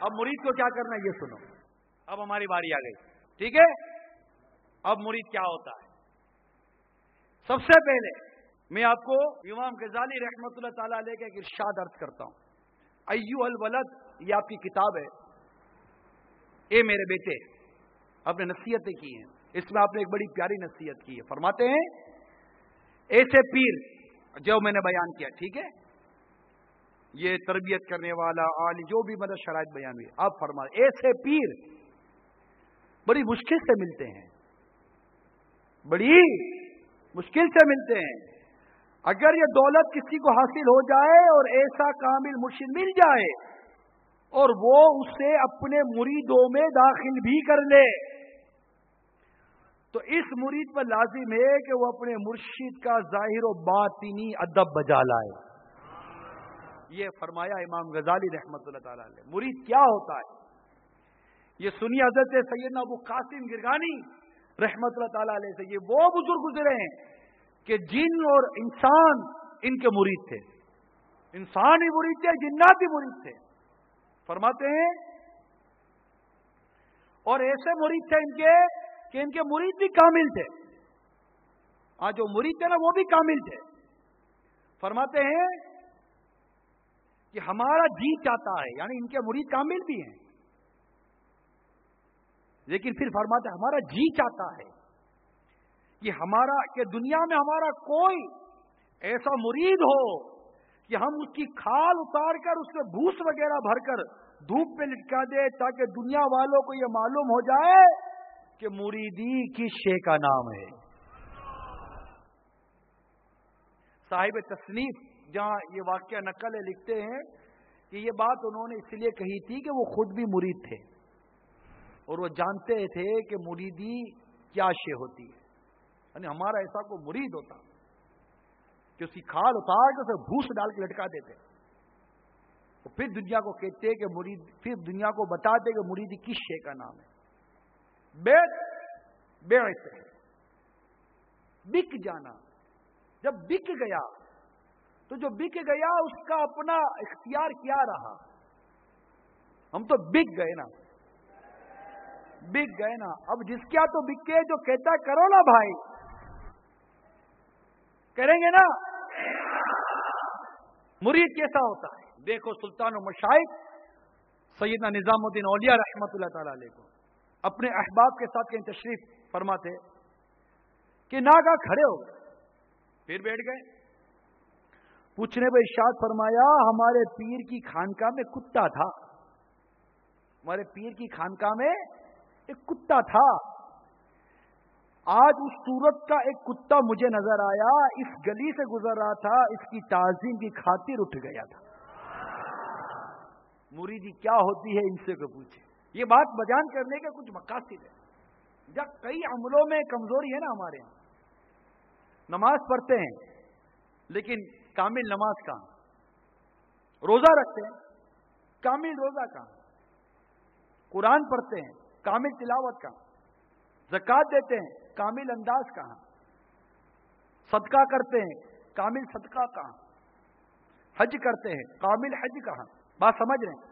اب مرید کو کیا کرنا ہے یہ سنو. اب ہماری باری آ گئی. ٹھیک ہے, اب مرید کیا ہوتا ہے. سب سے پہلے میں آپ کو امام غزالی رحمۃ اللہ تعالی علیہ کا ایک ارشاد عرض کرتا ہوں. ایھا الولد, یہ آپ کی کتاب ہے. اے میرے بیٹے, آپ نے نصیحتیں کی ہیں, اس میں آپ نے ایک بڑی پیاری نصیحت کی ہے. فرماتے ہیں ایسے پیر جو میں نے بیان کیا, ٹھیک ہے, یہ تربیت کرنے والا عالم جو بھی مدد شرائط بیان ہوئی, آپ فرمائیں ایسے پیر بڑی مشکل سے ملتے ہیں, بڑی مشکل سے ملتے ہیں. اگر یہ دولت کسی کو حاصل ہو جائے اور ایسا کامل مرشد مل جائے اور وہ اسے اپنے مریدوں میں داخل بھی کر لے, تو اس مرید پر لازم ہے کہ وہ اپنے مرشد کا ظاہر و باطنی ادب بجا لائے. یہ فرمایا امام غزالی رحمۃ اللہ تعالی علیہ. مرید کیا ہوتا ہے یہ سنی حضرت سیدنا ابو قاسم گرگانی رحمۃ اللہ تعالی علیہ سے. یہ وہ بزرگ گزرے ہیں کہ جن اور انسان ان کے مرید تھے. انسان ہی مرید تھے, جنات ہی مرید تھے. فرماتے ہیں اور ایسے مرید تھے ان کے کہ ان کے مرید بھی کامل تھے. آج جو مرید تھے نا وہ بھی کامل تھے. فرماتے ہیں کہ ہمارا جی چاہتا ہے, یعنی ان کے مرید کامل بھی ہیں, لیکن پھر فرماتے ہیں ہمارا جی چاہتا ہے کہ دنیا میں ہمارا کوئی ایسا مرید ہو کہ ہم اس کی کھال اتار کر اس میں بھوس وغیرہ بھر کر دھوپ میں لٹکا دے, تاکہ دنیا والوں کو یہ معلوم ہو جائے کہ مریدی کس شے کا نام ہے. صاحب تصنیف جہاں یہ واقعہ نقل ہے لکھتے ہیں کہ یہ بات انہوں نے اس لیے کہی تھی کہ وہ خود بھی مرید تھے اور وہ جانتے تھے کہ مریدی کیا شے ہوتی ہے. یعنی ہمارا ایسا کوئی مرید ہوتا کہ اس کی کھال اتار کے اسے بھوس ڈال کے لٹکا دیتے, تو پھر دنیا کو کہتے کہ مرید, پھر دنیا کو بتاتے کہ مریدی کس شے کا نام ہے. بیعت ہے, بک جانا. جب بک گیا تو جو بک گیا اس کا اپنا اختیار کیا رہا. ہم تو بک گئے نا, بک گئے نا. اب جس کیا تو بکے, جو کہتا کرو نا بھائی, کریں گے نا. مرید کیسا ہوتا ہے دیکھو. سلطان و مشائخ سیدنا نظام الدین اولیاء رحمۃ اللہ تعالی علیہ کو اپنے احباب کے ساتھ کہیں تشریف فرماتے کہ ناگاہ کھڑے ہو گئے, پھر بیٹھ گئے. پوچھنے پہ ارشاد فرمایا ہمارے پیر کی خانقاہ میں کتا تھا, ہمارے پیر کی خانقاہ میں ایک کتا تھا. آج اس صورت کا ایک کتا مجھے نظر آیا, اس گلی سے گزر رہا تھا, اس کی تعظیم کی خاطر اٹھ گیا تھا. مریدی کیا ہوتی ہے ان سے کو پوچھے. یہ بات بیان کرنے کے کچھ مقاصد ہے. جب کئی عملوں میں کمزوری ہے نا ہمارے یہاں, نماز پڑھتے ہیں لیکن کامل نماز کہاں, روزہ رکھتے ہیں کامل روزہ کہاں, قرآن پڑھتے ہیں کامل تلاوت کہاں, زکات دیتے ہیں کامل انداز کہاں, صدقہ کرتے ہیں کامل صدقہ کہاں, حج کرتے ہیں کامل حج کہاں. بات سمجھ رہے ہیں؟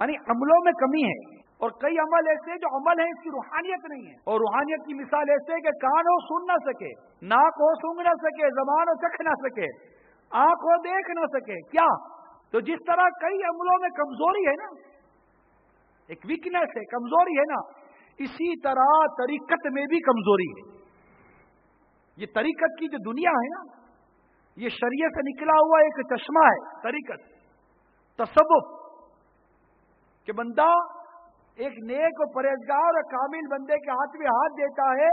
یعنی عملوں میں کمی ہے. اور کئی عمل ایسے جو عمل ہے اس کی روحانیت نہیں ہے. اور روحانیت کی مثال ایسے کہ کان ہو سن نہ سکے, ناک ہو سونگھ نہ سکے, زبان ہو چکھ نہ سکے, آنکھ ہو دیکھ نہ سکے. کیا تو جس طرح کئی عملوں میں کمزوری ہے نا, ایک ویکنیس ہے, کمزوری ہے نا, اسی طرح طریقت میں بھی کمزوری ہے. یہ طریقت کی جو دنیا ہے نا, یہ شریعت سے نکلا ہوا ایک چشمہ ہے. طریقت تصوف کہ بندہ ایک نیک و پرہیزگار اور کامل بندے کے ہاتھ میں ہاتھ دیتا ہے,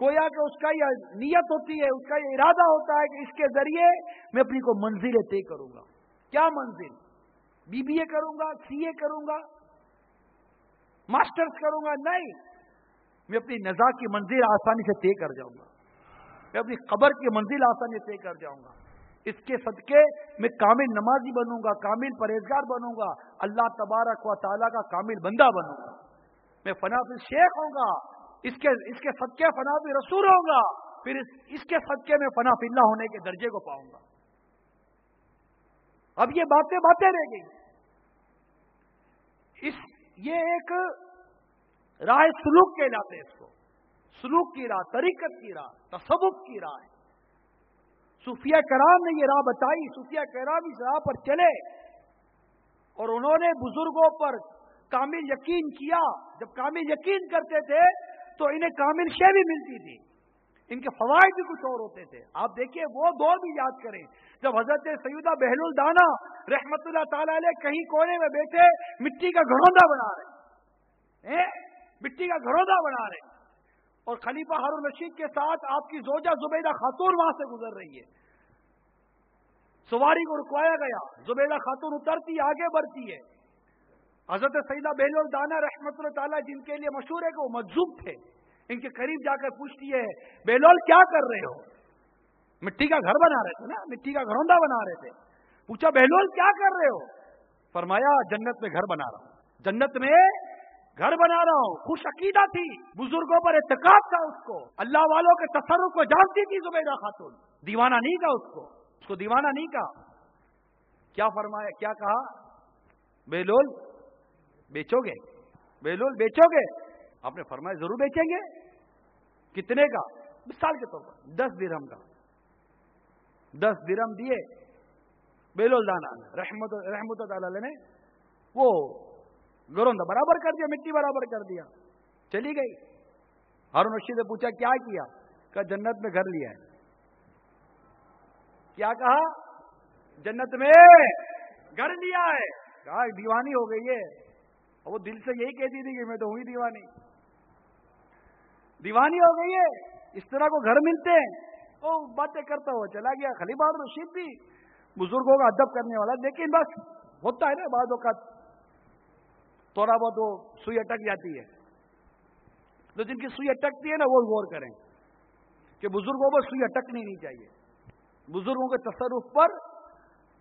گویا کہ اس کا یہ نیت ہوتی ہے, اس کا یہ ارادہ ہوتا ہے کہ اس کے ذریعے میں اپنی کو منزلیں طے کروں گا. کیا منزل؟ BBA کروں گا, CA کروں گا, ماسٹرز کروں گا. نہیں, میں اپنی نزا کی منزل آسانی سے طے کر جاؤں گا, میں اپنی قبر کی منزل آسانی سے طے کر جاؤں گا. اس کے صدقے میں کامل نمازی بنوں گا, کامل پرہیزگار بنوں گا, اللہ تبارک و تعالیٰ کا کامل بندہ بنوں گا. میں فنا فی شیخ ہوں گا, اس کے صدقے فنا فی رسول ہوں گا, پھر اس کے صدقے میں فنا فی اللہ ہونے کے درجے کو پاؤں گا. اب یہ باتیں رہ گئی. یہ ایک راہ سلوک کہلاتے ہیں اس کو، سلوک کی راہ، طریقت کی راہ، تصوف کی راہ ہے۔ صوفیہ کرام نے یہ راہ بتائی، صوفیہ کرام اس راہ پر چلے اور انہوں نے بزرگوں پر کامل یقین کیا۔ جب کامل یقین کرتے تھے تو انہیں کامل شے بھی ملتی تھی، ان کے فوائد بھی کچھ اور ہوتے تھے۔ آپ دیکھیے وہ دور بھی یاد کریں جب حضرت سیدہ بہلول دانا رحمت اللہ تعالی علیہ کہیں کونے میں بیٹھے مٹی کا گھروندا بنا رہے، مٹی کا گھروندا بنا رہے، اور خلیفہ ہارون رشید کے ساتھ آپ کی زوجہ زبیدہ خاتون وہاں سے گزر رہی ہے۔ سواری کو رکوایا گیا، زبیدہ خاتون اترتی آگے بڑھتی ہے۔ حضرت سیدہ بہلول دانا رحمت اللہ تعالیٰ جن کے لیے مشہور ہے کہ وہ مجذوب تھے، ان کے قریب جا کر پوچھتی ہے بہلول کیا کر رہے ہو؟ مٹی کا گھر بنا رہے تھے نا، مٹی کا گھروندا بنا رہے تھے۔ پوچھا بہلول کیا کر رہے ہو؟ فرمایا جنت میں گھر بنا رہا ہوں، جنت میں گھر بنا رہا ہوں۔ خوش عقیدہ تھی، بزرگوں پر اعتقاد تھا، اس کو اللہ والوں کے تصرف کو جانتی تھی زبیدہ خاتون، دیوانہ نہیں کہا اس کو دیوانہ نہیں کہا۔ کیا فرمایا، کیا کہا؟ بہلول بیچو گے؟ بہلول بیچو گے؟ آپ نے فرمایا ضرور بیچیں گے۔ کتنے کا؟ مثال کے طور پر 10 درہم کا۔ 10 درہم دیے بہلول دانا رحمت اللہ نے، وہ گھروندا برابر کر دیا، مٹی برابر کر دیا، چلی گئی۔ ہارون رشید نے پوچھا کیا کیا؟ کہا جنت میں گھر لیا ہے۔ کیا کہا؟ جنت میں گھر لیا ہے۔ کہا دیوانی ہو گئی ہے، وہ دل سے یہی کہتی تھی کہ میں تو ہوئی دیوانی، دیوانی ہو گئی ہے، اس طرح کو گھر ملتے ہیں۔ وہ باتیں کرتا ہوا چلا گیا۔ خلیفہ ہارون رشید بھی بزرگوں کا ادب کرنے والا، لیکن بس ہوتا ہے نا بعض اوقات تھوڑا بہت وہ سوئی اٹک جاتی ہے، تو جن کی سوئی اٹکتی ہے نا وہ غور کریں کہ بزرگوں پر سوئی اٹکنی نہیں چاہیے، بزرگوں کے تصرف پر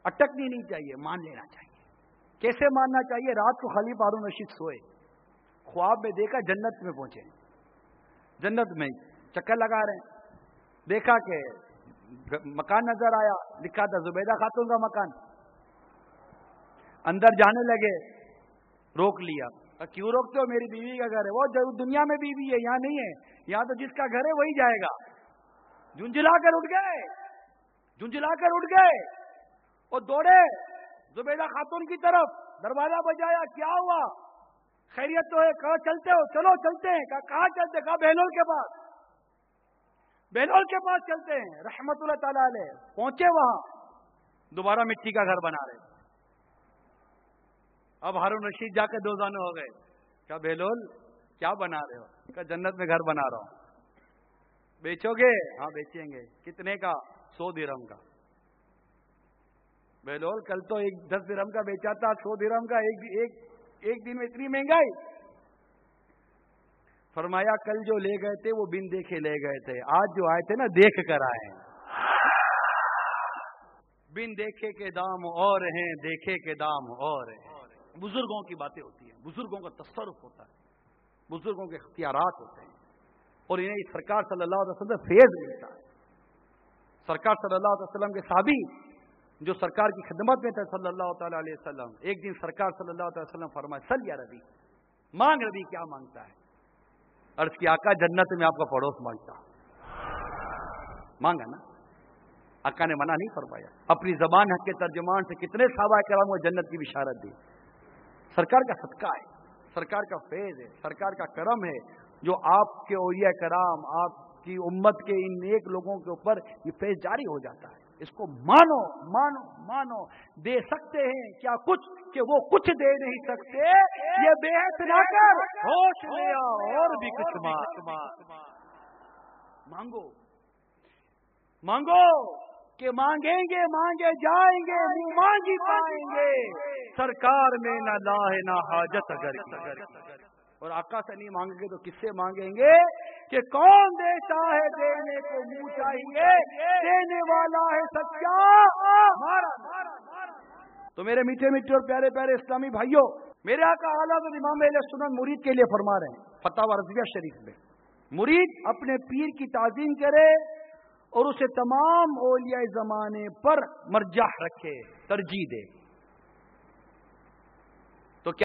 اٹکنی نہیں چاہیے، مان لینا چاہیے۔ کیسے ماننا چاہیے؟ رات کو خلیفہ ہارون رشید سوئے، خواب میں دیکھا جنت میں پہنچے، جنت میں چکر لگا رہے ہیں، دیکھا کہ مکان نظر آیا، لکھا تھا زبیدہ خاتون کا مکان۔ اندر جانے لگے، روک لیا۔ کیوں روکتے ہو؟ میری بیوی کا گھر ہے۔ وہ دنیا میں بیوی ہے، یہاں نہیں ہے، یہاں تو جس کا گھر ہے وہی جائے گا۔ جھنجھلا کر اٹھ گئے اور دوڑے زبیدہ خاتون کی طرف، دروازہ بجایا، کیا ہوا؟ خیریت تو ہے؟ کہا چلتے ہو؟ چلو چلتے ہیں۔ کہاں چلتے؟ کہا بہلول کے پاس، بہلول کے پاس چلتے ہیں۔ رحمت اللہ تعالی علیہ پہنچے، وہاں دوبارہ مٹی کا گھر بنا رہے۔ اب ہارون رشید جا کے دوزانے ہو گئے۔ کہا بہلول کیا بنا رہے ہو؟ کہا جنت میں گھر بنا رہا ہوں۔ بیچو گے؟ ہاں بیچیں گے۔ کتنے کا؟ 100 درہم کا۔ بہلول کل تو 10 درہم کا بیچا تھا، 100 درہم کا ایک دن میں اتنی مہنگائی؟ فرمایا کل جو لے گئے تھے وہ بن دیکھے لے گئے تھے، آج جو آئے تھے نا دیکھ کر آئے ہیں۔ بن دیکھے کے دام اور ہیں، دیکھے کے دام اور ہیں۔ بزرگوں کی باتیں ہوتی ہیں، بزرگوں کا تصرف ہوتا ہے، بزرگوں کے اختیارات ہوتے ہیں، اور انہیں سرکار صلی اللہ علیہ وسلم سے فیض ملتا ہے۔ سرکار صلی اللہ علیہ وسلم کے صحابی جو سرکار کی خدمت میں تھے صلی اللہ تعالی علیہ وسلم، ایک دن سرکار صلی اللہ علیہ وسلم فرمائے سل یا ربی، مانگ ربی، کیا مانگتا ہے؟ عرض کی آقا جنت میں آپ کا پڑوس مانگتا۔ مانگا نا، آقا نے منع نہیں فرمایا۔ اپنی زبان حق کے ترجمان سے کتنے صحابہ کرام کو جنت کی بشارت دی۔ سرکار کا صدقہ ہے، سرکار کا فیض ہے، سرکار کا کرم ہے، جو آپ کے اولیاء کرام، آپ کی امت کے ان نیک لوگوں کے اوپر یہ فیض جاری ہو جاتا ہے۔ اس کو مانو مانو مانو۔ دے سکتے ہیں کیا کچھ کہ وہ کچھ دے نہیں سکتے، یہ بیعت نہ کر، ہوش لے اور بھی کچھ مانگو مانگو کہ مانگیں گے مانگے جائیں گے، منہ مانگی پائیں گے، سرکار میں نہ لاہ نہ حاجت اگر اور آقا سے نہیں مانگیں گے تو کس سے مانگیں گے؟ کہ کون دیتا ہے دینے کو منہ چاہیے، دینے والا ہے سچا مارا۔ تو میرے میٹھے میٹھے اور پیارے پیارے اسلامی بھائیوں، میرے آقا اعلیٰ امام اہل سنت مرید کے لیے فرما رہے ہیں فتاوی رضویہ شریف میں، مرید اپنے پیر کی تعظیم کرے اور اسے تمام اولیاء زمانے پر مرجح رکھے، ترجیح دے۔